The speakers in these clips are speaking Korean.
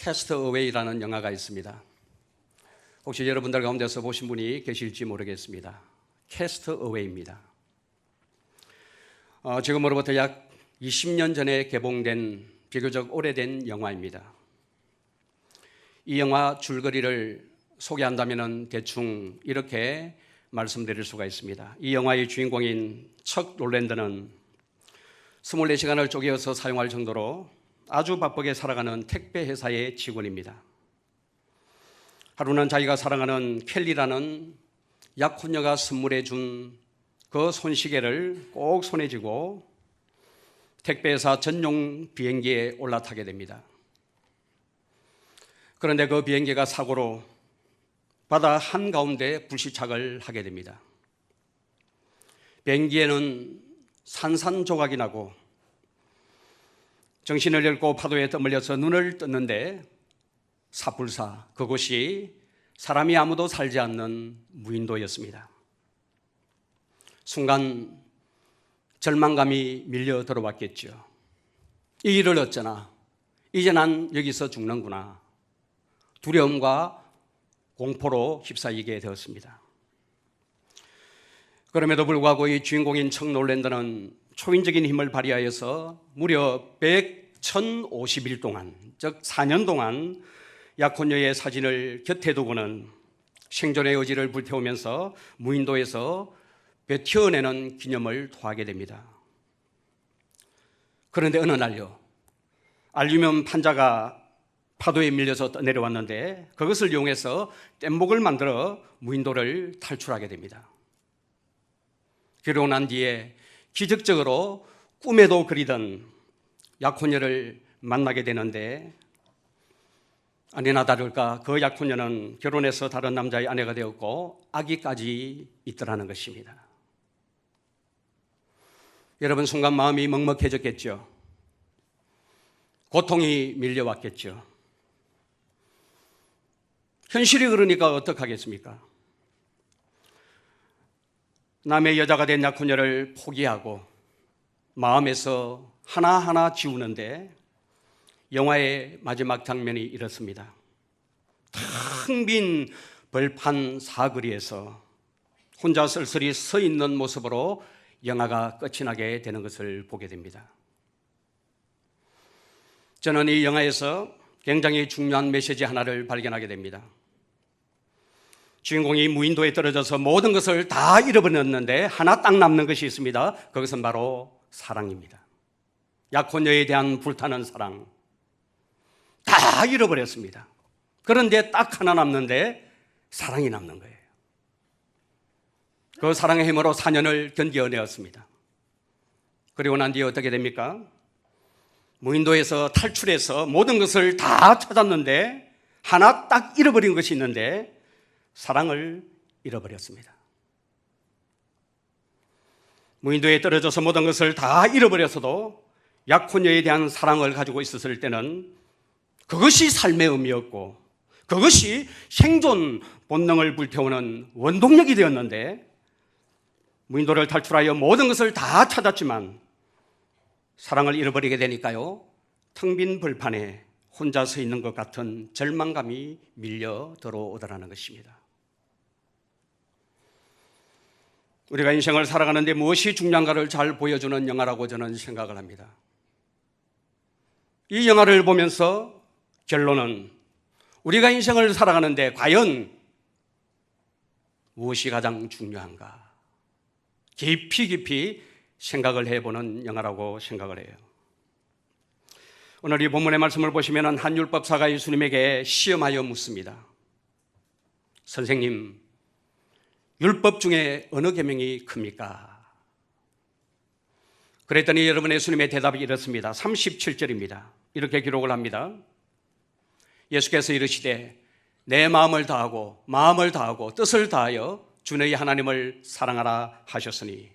캐스트 어웨이라는 영화가 있습니다. 혹시 여러분들 가운데서 보신 분이 계실지 모르겠습니다. 캐스트 어웨이입니다. 지금으로부터 약 20년 전에 개봉된 비교적 오래된 영화입니다. 이 영화 줄거리를 소개한다면 대충 이렇게 말씀드릴 수가 있습니다. 이 영화의 주인공인 척 롤랜드는 24시간을 쪼개어서 사용할 정도로 아주 바쁘게 살아가는 택배 회사의 직원입니다. 하루는 자기가 사랑하는 켈리라는 약혼녀가 선물해 준 그 손시계를 꼭 손에 쥐고 택배회사 전용 비행기에 올라타게 됩니다. 그런데 그 비행기가 사고로 바다 한가운데 불시착을 하게 됩니다. 비행기에는 산산조각이 나고 정신을 잃고 파도에 떠밀려서 눈을 떴는데 삽불사 그곳이 사람이 아무도 살지 않는 무인도였습니다. 순간 절망감이 밀려 들어왔겠죠. 이 일을 어쩌나, 이제 난 여기서 죽는구나. 두려움과 공포로 휩싸이게 되었습니다. 그럼에도 불구하고 이 주인공인 척 롤랜드는 초인적인 힘을 발휘하여서 무려 1050일 동안, 즉 4년 동안 약혼녀의 사진을 곁에 두고는 생존의 의지를 불태우면서 무인도에서 튀어내는 기념을 토하게 됩니다. 그런데 어느 날요, 알루미늄 판자가 파도에 밀려서 떠내려왔는데 그것을 이용해서 뗏목을 만들어 무인도를 탈출하게 됩니다. 그러고 난 뒤에 기적적으로 꿈에도 그리던 약혼녀를 만나게 되는데 아니나 다를까 그 약혼녀는 결혼해서 다른 남자의 아내가 되었고 아기까지 있더라는 것입니다. 여러분 순간 마음이 먹먹해졌겠죠. 고통이 밀려왔겠죠. 현실이 그러니까 어떡하겠습니까? 남의 여자가 된 약혼녀를 포기하고 마음에서 하나하나 지우는데 영화의 마지막 장면이 이렇습니다. 텅 빈 벌판 사거리에서 혼자 쓸쓸히 서 있는 모습으로 영화가 끝이 나게 되는 것을 보게 됩니다. 저는 이 영화에서 굉장히 중요한 메시지 하나를 발견하게 됩니다. 주인공이 무인도에 떨어져서 모든 것을 다 잃어버렸는데 하나 딱 남는 것이 있습니다. 그것은 바로 사랑입니다. 약혼녀에 대한 불타는 사랑 다 잃어버렸습니다. 그런데 딱 하나 남는데 사랑이 남는 거예요. 그 사랑의 힘으로 4년을 견뎌내었습니다. 그리고 난 뒤에 어떻게 됩니까? 무인도에서 탈출해서 모든 것을 다 찾았는데 하나 딱 잃어버린 것이 있는데 사랑을 잃어버렸습니다. 무인도에 떨어져서 모든 것을 다 잃어버려서도 약혼녀에 대한 사랑을 가지고 있었을 때는 그것이 삶의 의미였고 그것이 생존 본능을 불태우는 원동력이 되었는데 무인도를 탈출하여 모든 것을 다 찾았지만 사랑을 잃어버리게 되니까요, 텅 빈 벌판에 혼자 서 있는 것 같은 절망감이 밀려 들어오더라는 것입니다. 우리가 인생을 살아가는데 무엇이 중요한가를 잘 보여주는 영화라고 저는 생각을 합니다. 이 영화를 보면서 결론은 우리가 인생을 살아가는데 과연 무엇이 가장 중요한가 깊이 생각을 해보는 영화라고 생각을 해요. 오늘 이 본문의 말씀을 보시면 한 율법사가 예수님에게 시험하여 묻습니다. 선생님, 율법 중에 어느 계명이 큽니까? 그랬더니 여러분 예수님의 대답이 이렇습니다. 37절입니다. 이렇게 기록을 합니다. 예수께서 이르시되 내 마음을 다하고 마음을 다하고 뜻을 다하여 주 너희 하나님을 사랑하라 하셨으니.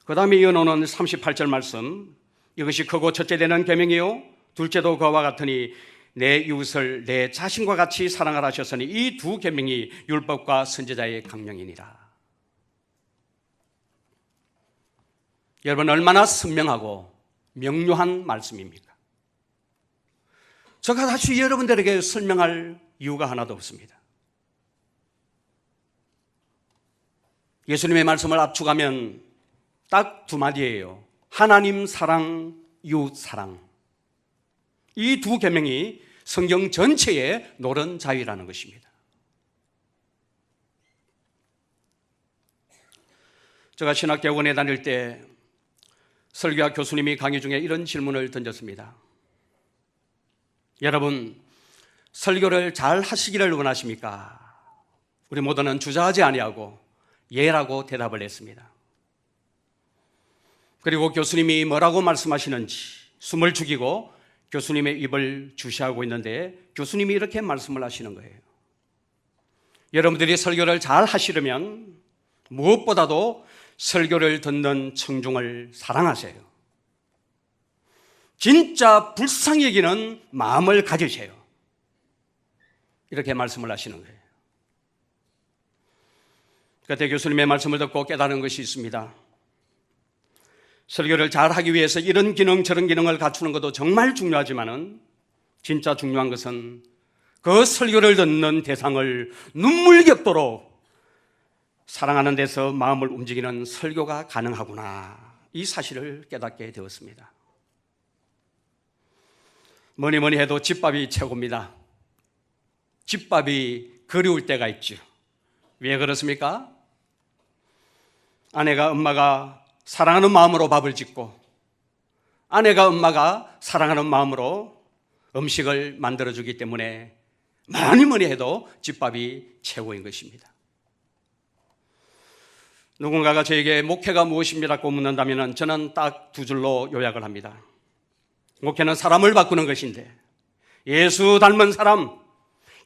그 다음에 이어놓은 38절 말씀, 이것이 크고 첫째 되는 계명이요 둘째도 그와 같으니 내 이웃을 내 자신과 같이 사랑하라 하셨으니 이 두 계명이 율법과 선지자의 강령이니라. 여러분 얼마나 선명하고 명료한 말씀입니까? 제가 다시 여러분들에게 설명할 이유가 하나도 없습니다. 예수님의 말씀을 압축하면 딱 두 마디예요. 하나님 사랑, 이웃 사랑. 이 두 계명이 성경 전체의 노른자위라는 것입니다. 제가 신학대학원에 다닐 때 설교학 교수님이 강의 중에 이런 질문을 던졌습니다. 여러분, 설교를 잘 하시기를 원하십니까? 우리 모두는 주저하지 아니하고 예라고 대답을 했습니다. 그리고 교수님이 뭐라고 말씀하시는지 숨을 죽이고 교수님의 입을 주시하고 있는데 교수님이 이렇게 말씀을 하시는 거예요. 여러분들이 설교를 잘 하시려면 무엇보다도 설교를 듣는 청중을 사랑하세요. 진짜 불쌍히 여기는 마음을 가지세요. 이렇게 말씀을 하시는 거예요. 그때 교수님의 말씀을 듣고 깨달은 것이 있습니다. 설교를 잘 하기 위해서 이런 기능 저런 기능을 갖추는 것도 정말 중요하지만은 진짜 중요한 것은 그 설교를 듣는 대상을 눈물겹도록 사랑하는 데서 마음을 움직이는 설교가 가능하구나, 이 사실을 깨닫게 되었습니다. 뭐니 해도 집밥이 최고입니다. 집밥이 그리울 때가 있죠. 왜 그렇습니까? 아내가 엄마가 사랑하는 마음으로 밥을 짓고 아내가 엄마가 사랑하는 마음으로 음식을 만들어주기 때문에 뭐니 해도 집밥이 최고인 것입니다. 누군가가 저에게 목회가 무엇입니다라고 묻는다면 저는 딱 두 줄로 요약을 합니다. 목회는 사람을 바꾸는 것인데 예수 닮은 사람,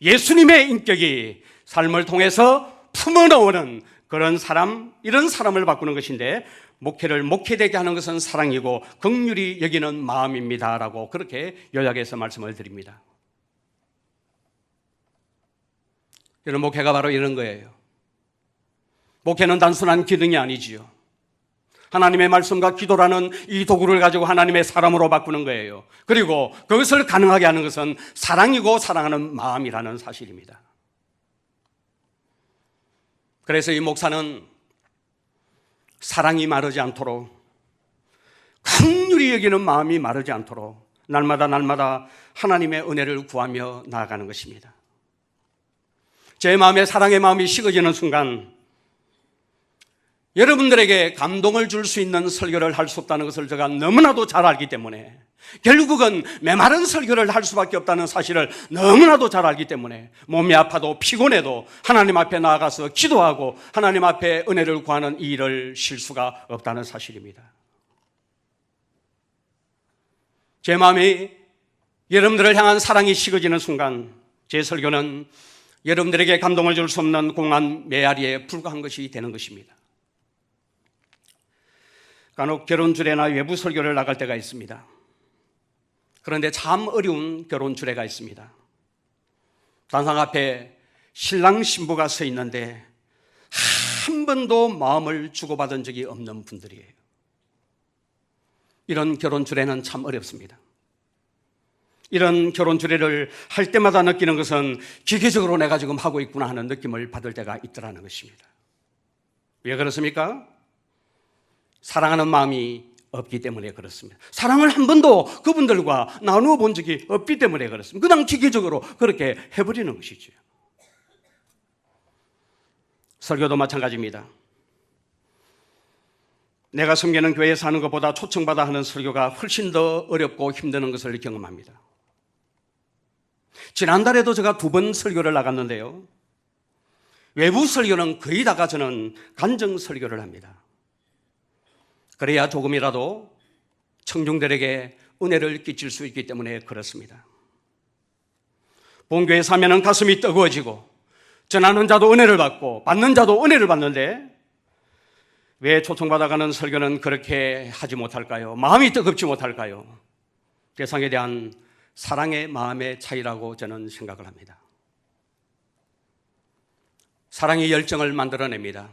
예수님의 인격이 삶을 통해서 품어나오는 그런 사람, 이런 사람을 바꾸는 것인데 목회를 목회되게 하는 것은 사랑이고 긍휼히 여기는 마음입니다라고 그렇게 요약해서 말씀을 드립니다. 이런 목회가 바로 이런 거예요. 목회는 단순한 기능이 아니지요. 하나님의 말씀과 기도라는 이 도구를 가지고 하나님의 사람으로 바꾸는 거예요. 그리고 그것을 가능하게 하는 것은 사랑이고 사랑하는 마음이라는 사실입니다. 그래서 이 목사는 사랑이 마르지 않도록, 긍휼히 여기는 마음이 마르지 않도록 날마다 하나님의 은혜를 구하며 나아가는 것입니다. 제 마음에 사랑의 마음이 식어지는 순간 여러분들에게 감동을 줄 수 있는 설교를 할 수 없다는 것을 제가 너무나도 잘 알기 때문에, 결국은 메마른 설교를 할 수밖에 없다는 사실을 너무나도 잘 알기 때문에 몸이 아파도 피곤해도 하나님 앞에 나아가서 기도하고 하나님 앞에 은혜를 구하는 이 일을 쉴 수가 없다는 사실입니다. 제 마음이 여러분들을 향한 사랑이 식어지는 순간 제 설교는 여러분들에게 감동을 줄 수 없는 공한 메아리에 불과한 것이 되는 것입니다. 간혹 결혼 주례나 외부 설교를 나갈 때가 있습니다. 그런데 참 어려운 결혼 주례가 있습니다. 단상 앞에 신랑 신부가 서 있는데 한 번도 마음을 주고받은 적이 없는 분들이에요. 이런 결혼 주례는 참 어렵습니다. 이런 결혼 주례를 할 때마다 느끼는 것은 기계적으로 내가 지금 하고 있구나 하는 느낌을 받을 때가 있더라는 것입니다. 왜 그렇습니까? 사랑하는 마음이 없기 때문에 그렇습니다. 사랑을 한 번도 그분들과 나누어 본 적이 없기 때문에 그렇습니다. 그냥 기계적으로 그렇게 해버리는 것이죠. 설교도 마찬가지입니다. 내가 섬기는 교회에서 하는 것보다 초청받아 하는 설교가 훨씬 더 어렵고 힘드는 것을 경험합니다. 지난달에도 제가 2번 설교를 나갔는데요. 외부 설교는 거의 다가 저는 간증 설교를 합니다. 그래야 조금이라도 청중들에게 은혜를 끼칠 수 있기 때문에 그렇습니다. 본교에 사면은 가슴이 뜨거워지고 전하는 자도 은혜를 받고 받는 자도 은혜를 받는데 왜 초청받아가는 설교는 그렇게 하지 못할까요? 마음이 뜨겁지 못할까요? 대상에 대한 사랑의 마음의 차이라고 저는 생각을 합니다. 사랑이 열정을 만들어냅니다.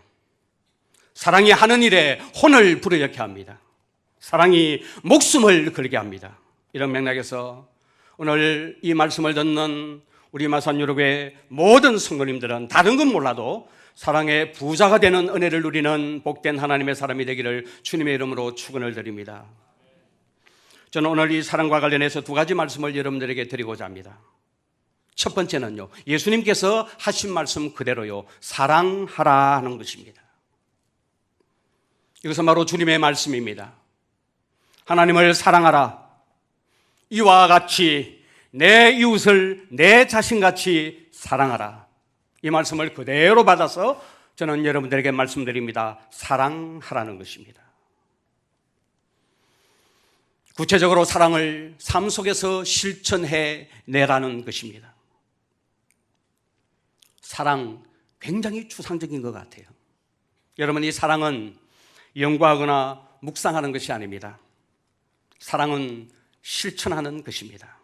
사랑이 하는 일에 혼을 불어넣게 합니다. 사랑이 목숨을 걸게 합니다. 이런 맥락에서 오늘 이 말씀을 듣는 우리 마산유럽의 모든 성도님들은 다른 건 몰라도 사랑의 부자가 되는 은혜를 누리는 복된 하나님의 사람이 되기를 주님의 이름으로 축원을 드립니다. 저는 오늘 이 사랑과 관련해서 두 가지 말씀을 여러분들에게 드리고자 합니다. 첫 번째는요, 예수님께서 하신 말씀 그대로요, 사랑하라 하는 것입니다. 이것은 바로 주님의 말씀입니다. 하나님을 사랑하라. 이와 같이 내 이웃을 내 자신같이 사랑하라. 이 말씀을 그대로 받아서 저는 여러분들에게 말씀드립니다. 사랑하라는 것입니다. 구체적으로 사랑을 삶 속에서 실천해 내라는 것입니다. 사랑 굉장히 추상적인 것 같아요. 여러분, 이 사랑은 연구하거나 묵상하는 것이 아닙니다. 사랑은 실천하는 것입니다.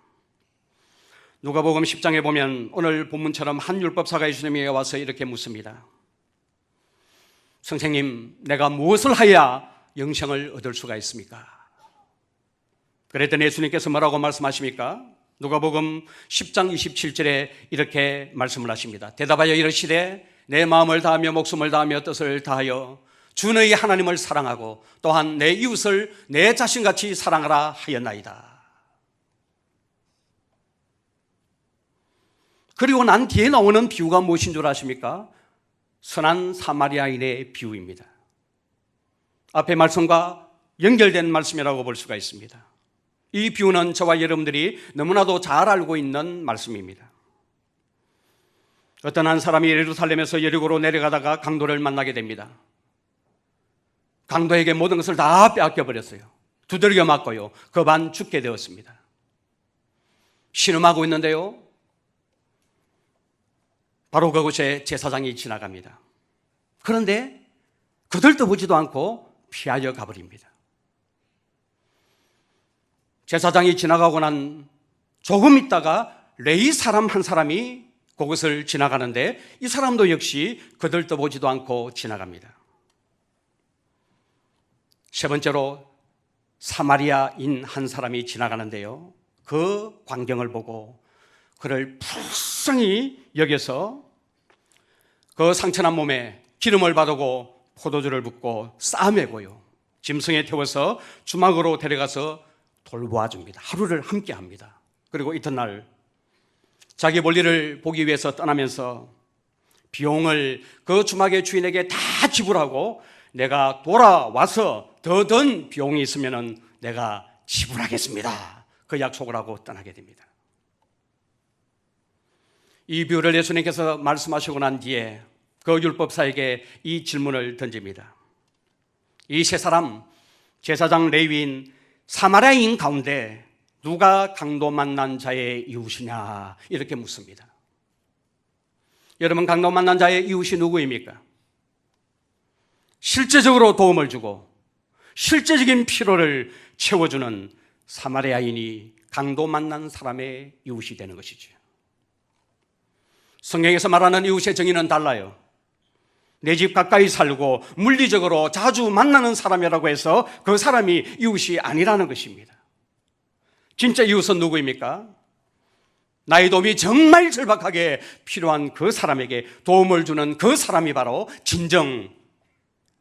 누가복음 10장에 보면 오늘 본문처럼 한 율법사가 예수님에게 와서 이렇게 묻습니다. 선생님, 내가 무엇을 하여야 영생을 얻을 수가 있습니까? 그랬더니 예수님께서 뭐라고 말씀하십니까? 누가복음 10장 27절에 이렇게 말씀을 하십니다. 대답하여 이르시되 내 마음을 다하며 목숨을 다하며 뜻을 다하여 주 너희 하나님을 사랑하고 또한 내 이웃을 내 자신같이 사랑하라 하였나이다. 그리고 난 뒤에 나오는 비유가 무엇인 줄 아십니까? 선한 사마리아인의 비유입니다. 앞의 말씀과 연결된 말씀이라고 볼 수가 있습니다. 이 비유는 저와 여러분들이 너무나도 잘 알고 있는 말씀입니다. 어떤 한 사람이 예루살렘에서 여리고로 내려가다가 강도를 만나게 됩니다. 강도에게 모든 것을 다 빼앗겨버렸어요. 두들겨 맞고요, 거반 죽게 되었습니다. 신음하고 있는데요, 바로 그곳에 제사장이 지나갑니다. 그런데 거들떠보지도 않고 피하여 가버립니다. 제사장이 지나가고 난 조금 있다가 레위 사람 한 사람이 그것을 지나가는데 이 사람도 역시 거들떠보지도 않고 지나갑니다. 세 번째로 사마리아인 한 사람이 지나가는데요, 그 광경을 보고 그를 불쌍히 여겨서 그 상처난 몸에 기름을 바르고 포도주를 붓고 싸매고요, 짐승에 태워서 주막으로 데려가서 돌보아줍니다. 하루를 함께 합니다. 그리고 이튿날 자기 볼일을 보기 위해서 떠나면서 비용을 그 주막의 주인에게 다 지불하고 내가 돌아와서 더 든 비용이 있으면 내가 지불하겠습니다, 그 약속을 하고 떠나게 됩니다. 이 비유를 예수님께서 말씀하시고 난 뒤에 그 율법사에게 이 질문을 던집니다. 이 세 사람, 제사장, 레위인, 사마리아인 가운데 누가 강도 만난 자의 이웃이냐 이렇게 묻습니다. 여러분, 강도 만난 자의 이웃이 누구입니까? 실제적으로 도움을 주고 실제적인 필요를 채워주는 사마리아인이 강도 만난 사람의 이웃이 되는 것이죠. 성경에서 말하는 이웃의 정의는 달라요. 내 집 가까이 살고 물리적으로 자주 만나는 사람이라고 해서 그 사람이 이웃이 아니라는 것입니다. 진짜 이웃은 누구입니까? 나의 도움이 정말 절박하게 필요한 그 사람에게 도움을 주는 그 사람이 바로 진정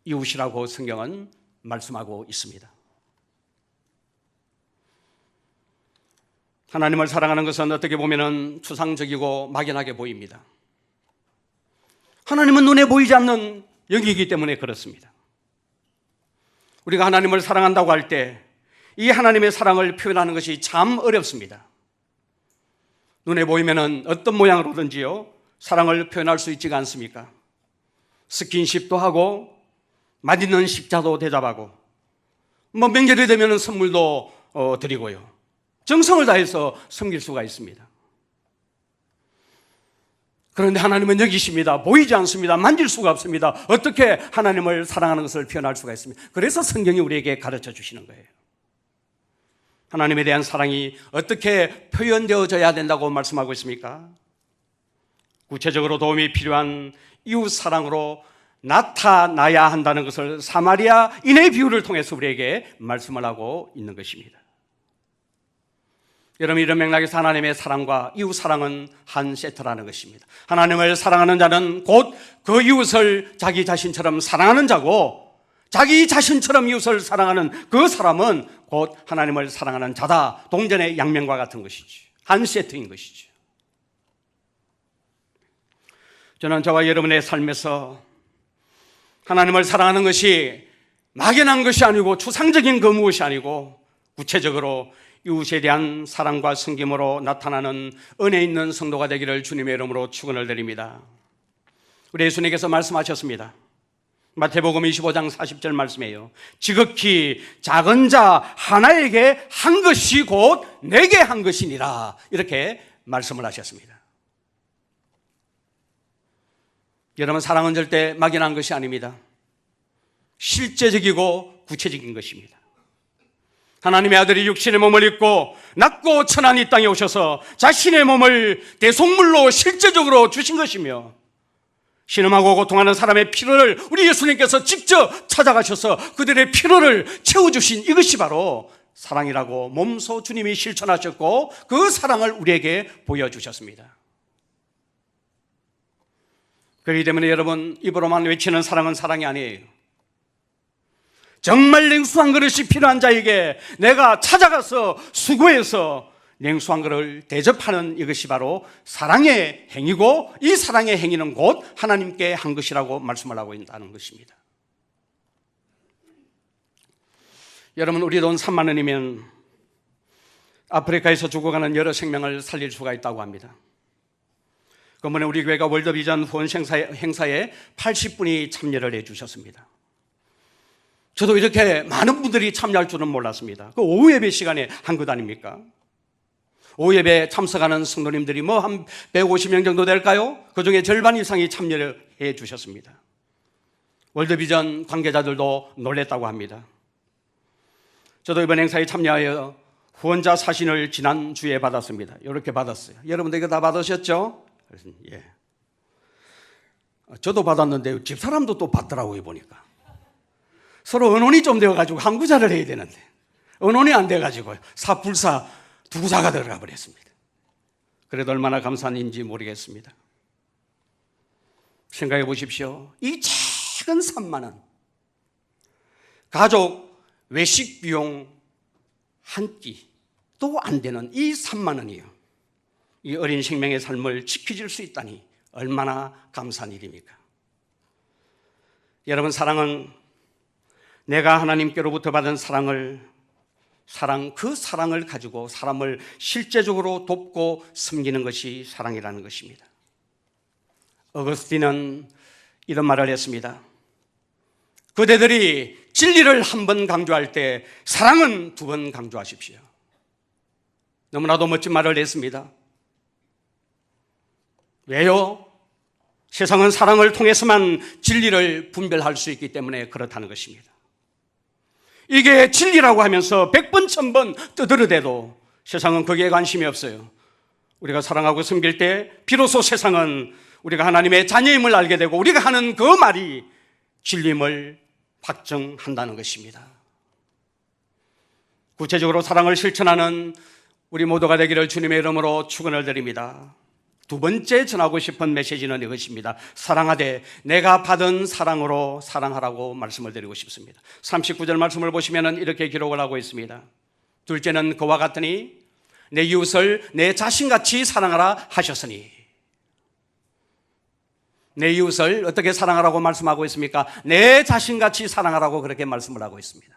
이웃이라고 성경은 말씀하고 있습니다. 하나님을 사랑하는 것은 어떻게 보면 추상적이고 막연하게 보입니다. 하나님은 눈에 보이지 않는 영이기 때문에 그렇습니다. 우리가 하나님을 사랑한다고 할 때 이 하나님의 사랑을 표현하는 것이 참 어렵습니다. 눈에 보이면 어떤 모양으로든지요, 사랑을 표현할 수 있지가 않습니까? 스킨십도 하고 맛있는 식사도 대접하고 명절이 되면 선물도 드리고요, 정성을 다해서 섬길 수가 있습니다. 그런데 하나님은 여기 있습니다. 보이지 않습니다. 만질 수가 없습니다. 어떻게 하나님을 사랑하는 것을 표현할 수가 있습니까? 그래서 성경이 우리에게 가르쳐 주시는 거예요. 하나님에 대한 사랑이 어떻게 표현되어져야 된다고 말씀하고 있습니까? 구체적으로 도움이 필요한 이웃 사랑으로 나타나야 한다는 것을 사마리아인의 비유를 통해서 우리에게 말씀을 하고 있는 것입니다. 여러분, 이런 맥락에서 하나님의 사랑과 이웃 사랑은 한 세트라는 것입니다. 하나님을 사랑하는 자는 곧 그 이웃을 자기 자신처럼 사랑하는 자고, 자기 자신처럼 이웃을 사랑하는 그 사람은 곧 하나님을 사랑하는 자다. 동전의 양면과 같은 것이지, 한 세트인 것이지. 저는 저와 여러분의 삶에서 하나님을 사랑하는 것이 막연한 것이 아니고 추상적인 그 무엇이 아니고 구체적으로 이웃에 대한 사랑과 섬김으로 나타나는 은혜 있는 성도가 되기를 주님의 이름으로 축원을 드립니다. 우리 예수님께서 말씀하셨습니다. 마태복음 25장 40절 말씀이에요. 지극히 작은 자 하나에게 한 것이 곧 내게 한 것이니라, 이렇게 말씀을 하셨습니다. 여러분, 사랑은 절대 막연한 것이 아닙니다. 실제적이고 구체적인 것입니다. 하나님의 아들이 육신의 몸을 입고 낮고 천한 이 땅에 오셔서 자신의 몸을 대속물로 실제적으로 주신 것이며, 신음하고 고통하는 사람의 피로를 우리 예수님께서 직접 찾아가셔서 그들의 피로를 채워주신 이것이 바로 사랑이라고 몸소 주님이 실천하셨고, 그 사랑을 우리에게 보여주셨습니다. 그렇기 때문에 여러분, 입으로만 외치는 사랑은 사랑이 아니에요. 정말 냉수 한 그릇이 필요한 자에게 내가 찾아가서 수고해서 냉수 한 그릇을 대접하는 이것이 바로 사랑의 행위고, 이 사랑의 행위는 곧 하나님께 한 것이라고 말씀을 하고 있다는 것입니다. 여러분, 우리 돈 3만 원이면 아프리카에서 죽어가는 여러 생명을 살릴 수가 있다고 합니다. 그번에 우리 교회가 월드비전 후원 행사에 80분이 참여를 해 주셨습니다. 저도 이렇게 많은 분들이 참여할 줄은 몰랐습니다. 그 오후 예배 시간에 한 것 아닙니까? 오후 예배 참석하는 성도님들이 한 150명 정도 될까요? 그 중에 절반 이상이 참여를 해 주셨습니다. 월드비전 관계자들도 놀랬다고 합니다. 저도 이번 행사에 참여하여 후원자 사진을 지난주에 받았습니다. 이렇게 받았어요. 여러분들 이거 다 받으셨죠? 그래서 예. 저도 받았는데 집사람도 또 받더라고요, 보니까. 서로 언혼이 좀 되어가지고 한 구자를 해야 되는데 언혼이 안 돼가지고 사불사 두 구자가 들어가 버렸습니다. 그래도 얼마나 감사한 일인지 모르겠습니다. 생각해 보십시오. 이 작은 3만 원, 가족 외식 비용 한 끼도 안 되는 이 3만 원이요, 이 어린 생명의 삶을 지켜줄 수 있다니 얼마나 감사한 일입니까? 여러분, 사랑은 내가 하나님께로부터 받은 그 사랑을 가지고 사람을 실제적으로 돕고 섬기는 것이 사랑이라는 것입니다. 어거스틴은 이런 말을 했습니다. 그대들이 진리를 한 번 강조할 때 사랑은 2번 강조하십시오. 너무나도 멋진 말을 했습니다. 왜요? 세상은 사랑을 통해서만 진리를 분별할 수 있기 때문에 그렇다는 것입니다. 이게 진리라고 하면서 100번, 1000번 떠들어대도 세상은 거기에 관심이 없어요. 우리가 사랑하고 섬길 때 비로소 세상은 우리가 하나님의 자녀임을 알게 되고 우리가 하는 그 말이 진리임을 확정한다는 것입니다. 구체적으로 사랑을 실천하는 우리 모두가 되기를 주님의 이름으로 축원을 드립니다. 2번째 전하고 싶은 메시지는 이것입니다. 사랑하되 내가 받은 사랑으로 사랑하라고 말씀을 드리고 싶습니다. 39절 말씀을 보시면 이렇게 기록을 하고 있습니다. 둘째는 그와 같으니 내 이웃을 내 자신같이 사랑하라 하셨으니. 내 이웃을 어떻게 사랑하라고 말씀하고 있습니까? 내 자신같이 사랑하라고 그렇게 말씀을 하고 있습니다.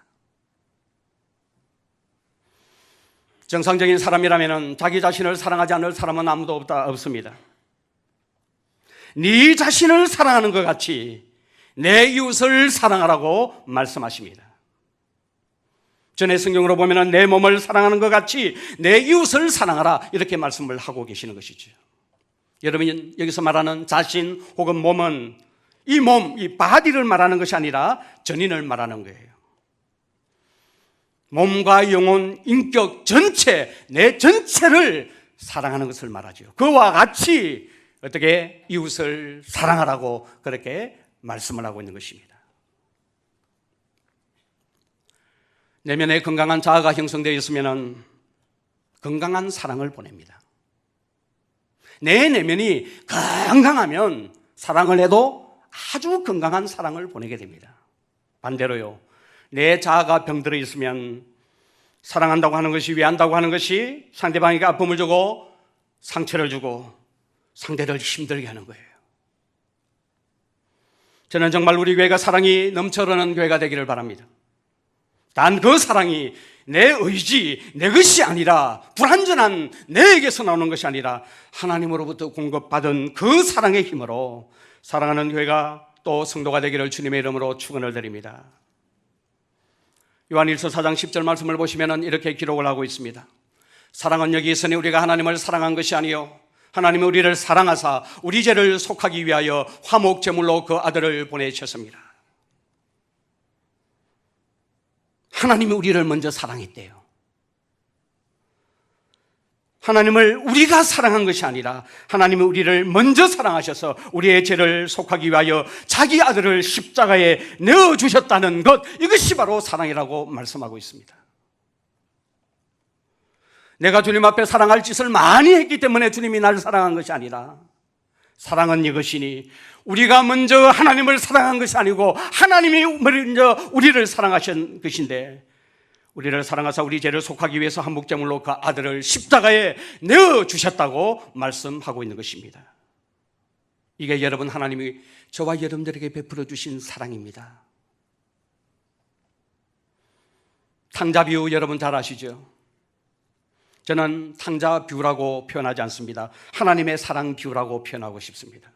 정상적인 사람이라면 자기 자신을 사랑하지 않을 사람은 아무도 없습니다. 네 자신을 사랑하는 것 같이 내 이웃을 사랑하라고 말씀하십니다. 전에 성경으로 보면 내 몸을 사랑하는 것 같이 내 이웃을 사랑하라, 이렇게 말씀을 하고 계시는 것이죠. 여러분, 여기서 말하는 자신 혹은 몸은 이 몸, 이 바디를 말하는 것이 아니라 전인을 말하는 거예요. 몸과 영혼, 인격 전체, 내 전체를 사랑하는 것을 말하죠. 그와 같이 어떻게 이웃을 사랑하라고 그렇게 말씀을 하고 있는 것입니다. 내면에 건강한 자아가 형성되어 있으면 건강한 사랑을 보냅니다. 내 내면이 건강하면 사랑을 해도 아주 건강한 사랑을 보내게 됩니다. 반대로요, 내 자아가 병들어 있으면 사랑한다고 하는 것이, 위한다고 하는 것이 상대방에게 아픔을 주고 상처를 주고 상대를 힘들게 하는 거예요. 저는 정말 우리 교회가 사랑이 넘쳐흐르는 교회가 되기를 바랍니다. 단 그 사랑이 내 의지, 내 것이 아니라, 불완전한 내에게서 나오는 것이 아니라 하나님으로부터 공급받은 그 사랑의 힘으로 사랑하는 교회가 또 성도가 되기를 주님의 이름으로 축원을 드립니다. 요한일서 4장 10절 말씀을 보시면 이렇게 기록을 하고 있습니다. 사랑은 여기 있으니 우리가 하나님을 사랑한 것이 아니요 하나님이 우리를 사랑하사 우리 죄를 속하기 위하여 화목 제물로 그 아들을 보내셨습니다. 하나님이 우리를 먼저 사랑했대요. 하나님을 우리가 사랑한 것이 아니라 하나님이 우리를 먼저 사랑하셔서 우리의 죄를 속하기 위하여 자기 아들을 십자가에 내어주셨다는 것, 이것이 바로 사랑이라고 말씀하고 있습니다. 내가 주님 앞에 사랑할 짓을 많이 했기 때문에 주님이 나를 사랑한 것이 아니라, 사랑은 이것이니 우리가 먼저 하나님을 사랑한 것이 아니고 하나님이 먼저 우리를 사랑하신 것인데, 우리를 사랑하사 우리 죄를 속하기 위해서 한목제물로 그 아들을 십자가에 내어주셨다고 말씀하고 있는 것입니다. 이게 여러분, 하나님이 저와 여러분들에게 베풀어 주신 사랑입니다. 탕자뷰 여러분 잘 아시죠? 저는 탕자뷰라고 표현하지 않습니다. 하나님의 사랑뷰라고 표현하고 싶습니다.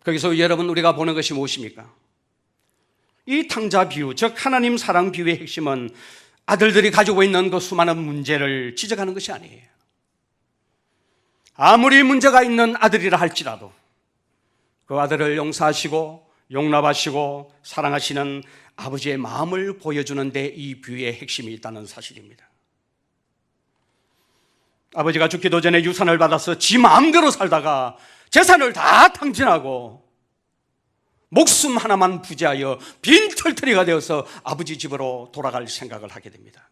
거기서 여러분, 우리가 보는 것이 무엇입니까? 이 탕자뷰, 즉 하나님 사랑뷰의 핵심은 아들들이 가지고 있는 그 수많은 문제를 지적하는 것이 아니에요. 아무리 문제가 있는 아들이라 할지라도 그 아들을 용서하시고 용납하시고 사랑하시는 아버지의 마음을 보여주는 데 이 뷰의 핵심이 있다는 사실입니다. 아버지가 죽기도 전에 유산을 받아서 지 마음대로 살다가 재산을 다 탕진하고 목숨 하나만 부지하여 빈털터리가 되어서 아버지 집으로 돌아갈 생각을 하게 됩니다.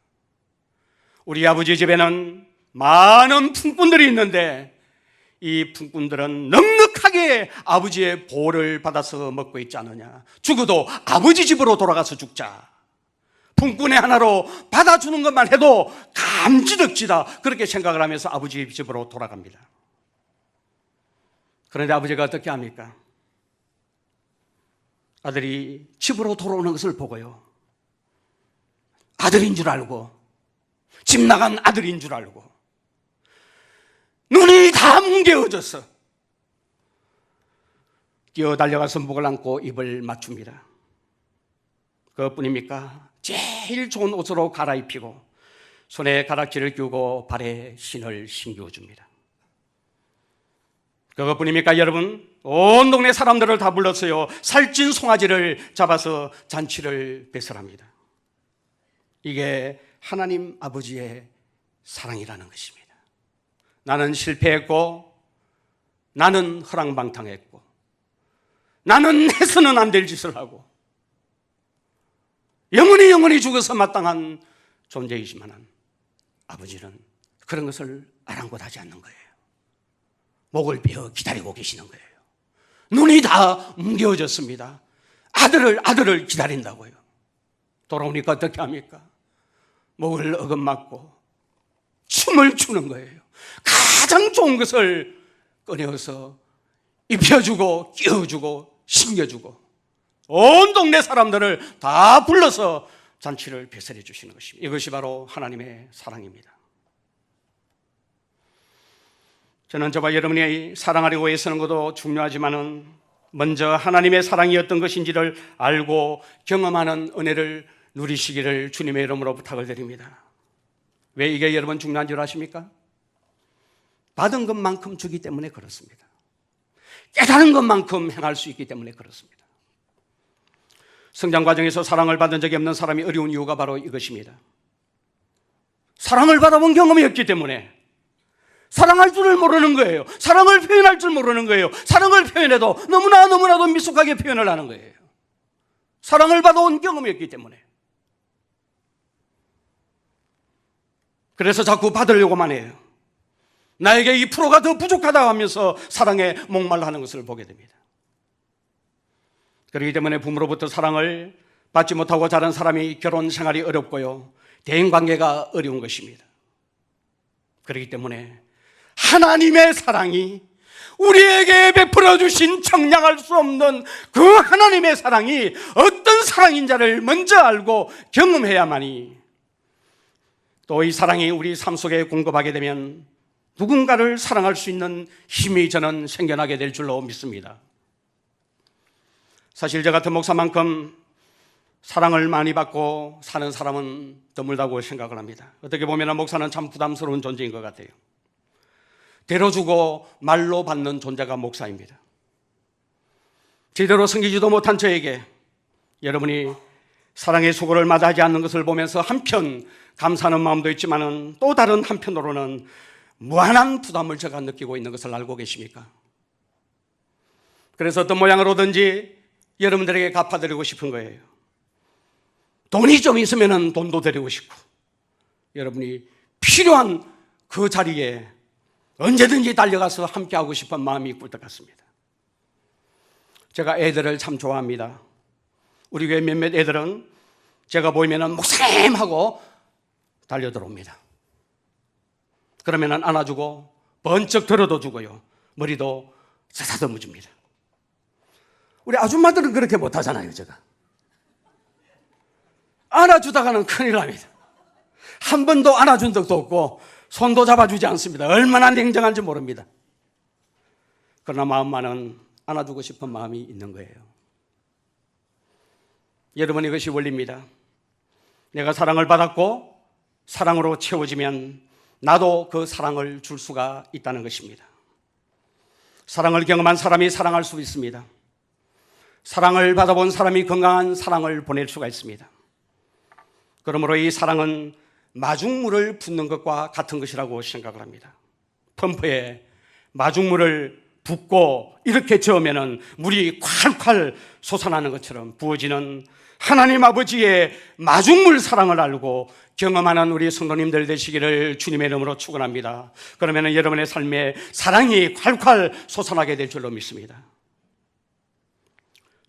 우리 아버지 집에는 많은 품꾼들이 있는데 이 품꾼들은 넉넉하게 아버지의 보호를 받아서 먹고 있지 않느냐. 죽어도 아버지 집으로 돌아가서 죽자. 품꾼의 하나로 받아주는 것만 해도 감지덕지다, 그렇게 생각을 하면서 아버지 집으로 돌아갑니다. 그런데 아버지가 어떻게 합니까? 아들이 집으로 돌아오는 것을 보고요, 아들인 줄 알고, 집 나간 아들인 줄 알고 눈이 다 뭉개어져서 뛰어 달려가서 목을 안고 입을 맞춥니다. 그것뿐입니까? 제일 좋은 옷으로 갈아입히고 손에 가락지를 끼우고 발에 신을 신겨줍니다. 그것뿐입니까 여러분? 온 동네 사람들을 다 불렀어요. 살찐 송아지를 잡아서 잔치를 배설합니다. 이게 하나님 아버지의 사랑이라는 것입니다. 나는 실패했고, 나는 허랑방탕했고, 나는 해서는 안 될 짓을 하고 영원히 죽어서 마땅한 존재이지만 아버지는 그런 것을 아랑곳하지 않는 거예요. 목을 베어 기다리고 계시는 거예요. 눈이 다 뭉개어졌습니다. 아들을 기다린다고요. 돌아오니까 어떻게 합니까? 목을 어긋맞고 춤을 추는 거예요. 가장 좋은 것을 꺼내어서 입혀주고 끼워주고 신겨주고 온 동네 사람들을 다 불러서 잔치를 배설해 주시는 것입니다. 이것이 바로 하나님의 사랑입니다. 저는 저와 여러분이 사랑하려고 애쓰는 것도 중요하지만은 먼저 하나님의 사랑이 어떤 것인지를 알고 경험하는 은혜를 누리시기를 주님의 이름으로 부탁을 드립니다. 왜 이게 여러분 중요한 줄 아십니까? 받은 것만큼 주기 때문에 그렇습니다. 깨달은 것만큼 행할 수 있기 때문에 그렇습니다. 성장 과정에서 사랑을 받은 적이 없는 사람이 어려운 이유가 바로 이것입니다. 사랑을 받아본 경험이 없기 때문에 사랑할 줄을 모르는 거예요. 사랑을 표현할 줄 모르는 거예요. 사랑을 표현해도 너무나도 미숙하게 표현을 하는 거예요. 사랑을 받아온 경험이 없기 때문에. 그래서 자꾸 받으려고만 해요. 나에게 2%가 더 부족하다 하면서 사랑에 목말라하는 것을 보게 됩니다. 그렇기 때문에 부모로부터 사랑을 받지 못하고 자란 사람이 결혼 생활이 어렵고요, 대인관계가 어려운 것입니다. 그렇기 때문에 하나님의 사랑이, 우리에게 베풀어 주신 청량할 수 없는 그 하나님의 사랑이 어떤 사랑인지를 먼저 알고 경험해야만이, 또 이 사랑이 우리 삶 속에 공급하게 되면 누군가를 사랑할 수 있는 힘이 저는 생겨나게 될 줄로 믿습니다. 사실 저 같은 목사만큼 사랑을 많이 받고 사는 사람은 드물다고 생각을 합니다. 어떻게 보면 목사는 참 부담스러운 존재인 것 같아요. 대로주고 말로 받는 존재가 목사입니다. 제대로 섬기지도 못한 저에게 여러분이 사랑의 수고를 마다하지 않는 것을 보면서 한편 감사하는 마음도 있지만 또 다른 한편으로는 무한한 부담을 제가 느끼고 있는 것을 알고 계십니까? 그래서 어떤 모양으로든지 여러분들에게 갚아드리고 싶은 거예요. 돈이 좀 있으면 돈도 드리고 싶고, 여러분이 필요한 그 자리에 언제든지 달려가서 함께하고 싶은 마음이 꿀떡 같습니다. 제가 애들을 참 좋아합니다. 우리 교회 몇몇 애들은 제가 보이면 목사님 하고 달려들어옵니다. 그러면 안아주고 번쩍 들어도 주고요, 머리도 사사듬어 줍니다. 우리 아줌마들은 그렇게 못하잖아요. 제가 안아주다가는 큰일 납니다. 한 번도 안아준 적도 없고 손도 잡아주지 않습니다. 얼마나 냉정한지 모릅니다. 그러나 마음만은 안아주고 싶은 마음이 있는 거예요. 여러분, 이것이 원리입니다. 내가 사랑을 받았고 사랑으로 채워지면 나도 그 사랑을 줄 수가 있다는 것입니다. 사랑을 경험한 사람이 사랑할 수 있습니다. 사랑을 받아본 사람이 건강한 사랑을 보낼 수가 있습니다. 그러므로 이 사랑은 마중물을 붓는 것과 같은 것이라고 생각을 합니다. 펌프에 마중물을 붓고 이렇게 저으면 물이 콸콸 솟아나는 것처럼 부어지는 하나님 아버지의 마중물 사랑을 알고 경험하는 우리 성도님들 되시기를 주님의 이름으로 축원합니다. 그러면 여러분의 삶에 사랑이 콸콸 솟아나게 될 줄로 믿습니다.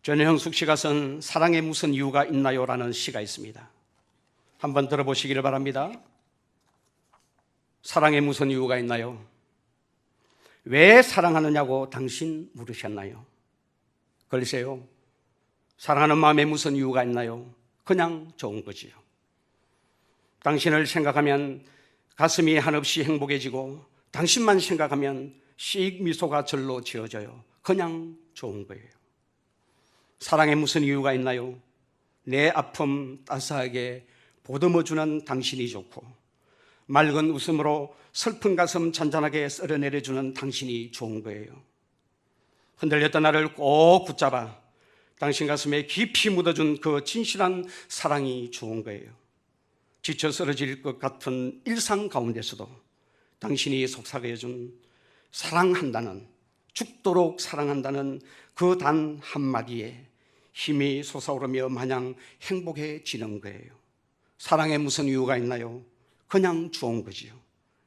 전형숙 씨가 쓴 사랑에 무슨 이유가 있나요? 라는 시가 있습니다. 한번 들어보시기를 바랍니다. 사랑에 무슨 이유가 있나요? 왜 사랑하느냐고 당신 물으셨나요? 글쎄요, 사랑하는 마음에 무슨 이유가 있나요? 그냥 좋은 거지요. 당신을 생각하면 가슴이 한없이 행복해지고 당신만 생각하면 씩 미소가 절로 지어져요. 그냥 좋은 거예요. 사랑에 무슨 이유가 있나요? 내 아픔 따스하게 보듬어주는 당신이 좋고 맑은 웃음으로 슬픈 가슴 잔잔하게 쓸어내려주는 당신이 좋은 거예요. 흔들렸던 나를 꼭 붙잡아 당신 가슴에 깊이 묻어준 그 진실한 사랑이 좋은 거예요. 지쳐 쓰러질 것 같은 일상 가운데서도 당신이 속삭여준 사랑한다는, 죽도록 사랑한다는 그 단 한마디에 힘이 솟아오르며 마냥 행복해지는 거예요. 사랑에 무슨 이유가 있나요? 그냥 좋은 거지요.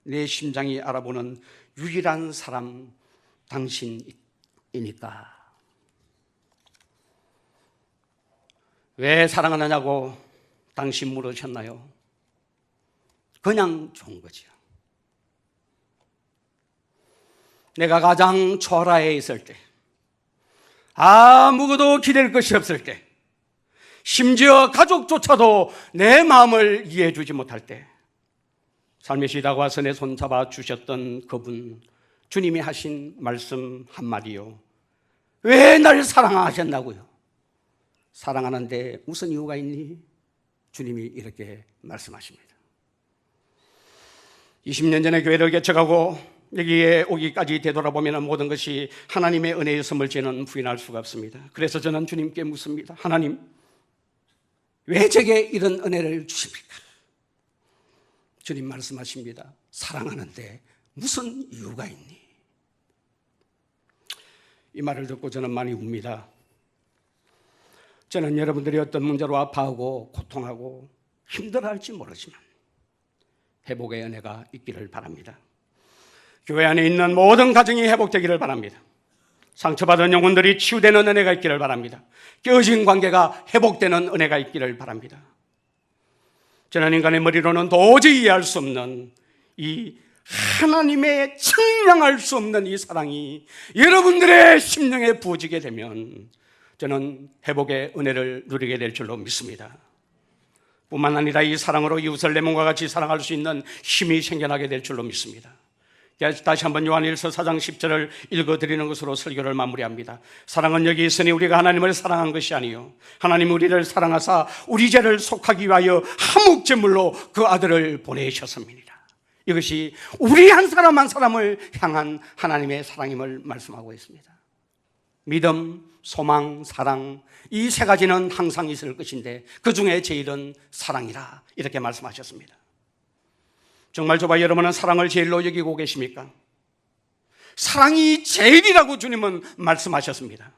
내 심장이 알아보는 유일한 사람 당신이니까. 왜 사랑하느냐고 당신 물으셨나요? 그냥 좋은 거지요. 내가 가장 초라해 있을 때, 아무것도 기댈 것이 없을 때, 심지어 가족조차도 내 마음을 이해해 주지 못할 때, 살며시 다가와서 내 손 잡아 주셨던 그분, 주님이 하신 말씀 한마디요. 왜 날 사랑하셨나고요? 사랑하는데 무슨 이유가 있니? 주님이 이렇게 말씀하십니다. 20년 전에 교회를 개척하고 여기에 오기까지 되돌아보면 모든 것이 하나님의 은혜였음을 저는 부인할 수가 없습니다. 그래서 저는 주님께 묻습니다. 하나님, 왜 제게 이런 은혜를 주십니까? 주님 말씀하십니다. 사랑하는데 무슨 이유가 있니? 이 말을 듣고 저는 많이 웁니다. 저는 여러분들이 어떤 문제로 아파하고 고통하고 힘들어할지 모르지만 회복의 은혜가 있기를 바랍니다. 교회 안에 있는 모든 가정이 회복되기를 바랍니다. 상처받은 영혼들이 치유되는 은혜가 있기를 바랍니다. 깨어진 관계가 회복되는 은혜가 있기를 바랍니다. 저는 인간의 머리로는 도저히 이해할 수 없는 이 하나님의 측량할 수 없는 이 사랑이 여러분들의 심령에 부어지게 되면 저는 회복의 은혜를 누리게 될 줄로 믿습니다. 뿐만 아니라 이 사랑으로 이웃을 내 몸과 같이 사랑할 수 있는 힘이 생겨나게 될 줄로 믿습니다. 다시 한번 요한일서 4장 10절을 읽어드리는 것으로 설교를 마무리합니다. 사랑은 여기 있으니 우리가 하나님을 사랑한 것이 아니요 하나님이 우리를 사랑하사 우리 죄를 속하기 위하여 화목제물로 그 아들을 보내셨습니다. 이것이 우리 한 사람 한 사람을 향한 하나님의 사랑임을 말씀하고 있습니다. 믿음, 소망, 사랑, 이 세 가지는 항상 있을 것인데 그 중에 제일은 사랑이라 이렇게 말씀하셨습니다. 정말 저와 여러분은 사랑을 제일로 여기고 계십니까? 사랑이 제일이라고 주님은 말씀하셨습니다.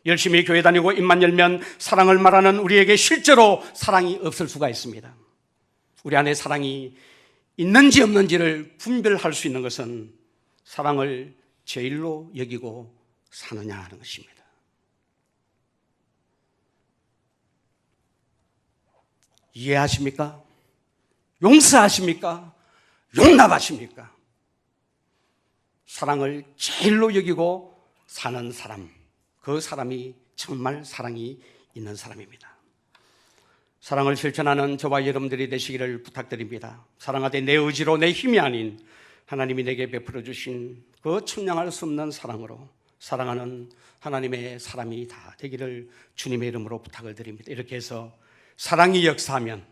열심히 교회 다니고 입만 열면 사랑을 말하는 우리에게 실제로 사랑이 없을 수가 있습니다. 우리 안에 사랑이 있는지 없는지를 분별할 수 있는 것은 사랑을 제일로 여기고 사느냐 하는 것입니다. 이해하십니까? 용서하십니까? 용납하십니까? 사랑을 제일로 여기고 사는 사람, 그 사람이 정말 사랑이 있는 사람입니다. 사랑을 실천하는 저와 여러분들이 되시기를 부탁드립니다. 사랑하되 내 의지로 내 힘이 아닌 하나님이 내게 베풀어 주신 그 측량할 수 없는 사랑으로 사랑하는 하나님의 사람이 다 되기를 주님의 이름으로 부탁을 드립니다. 이렇게 해서 사랑이 역사하면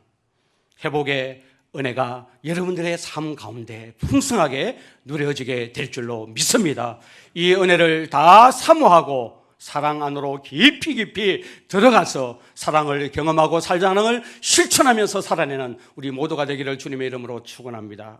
회복의 은혜가 여러분들의 삶 가운데 풍성하게 누려지게 될 줄로 믿습니다. 이 은혜를 다 사모하고 사랑 안으로 깊이 들어가서 사랑을 경험하고 살자는 걸 실천하면서 살아내는 우리 모두가 되기를 주님의 이름으로 축원합니다.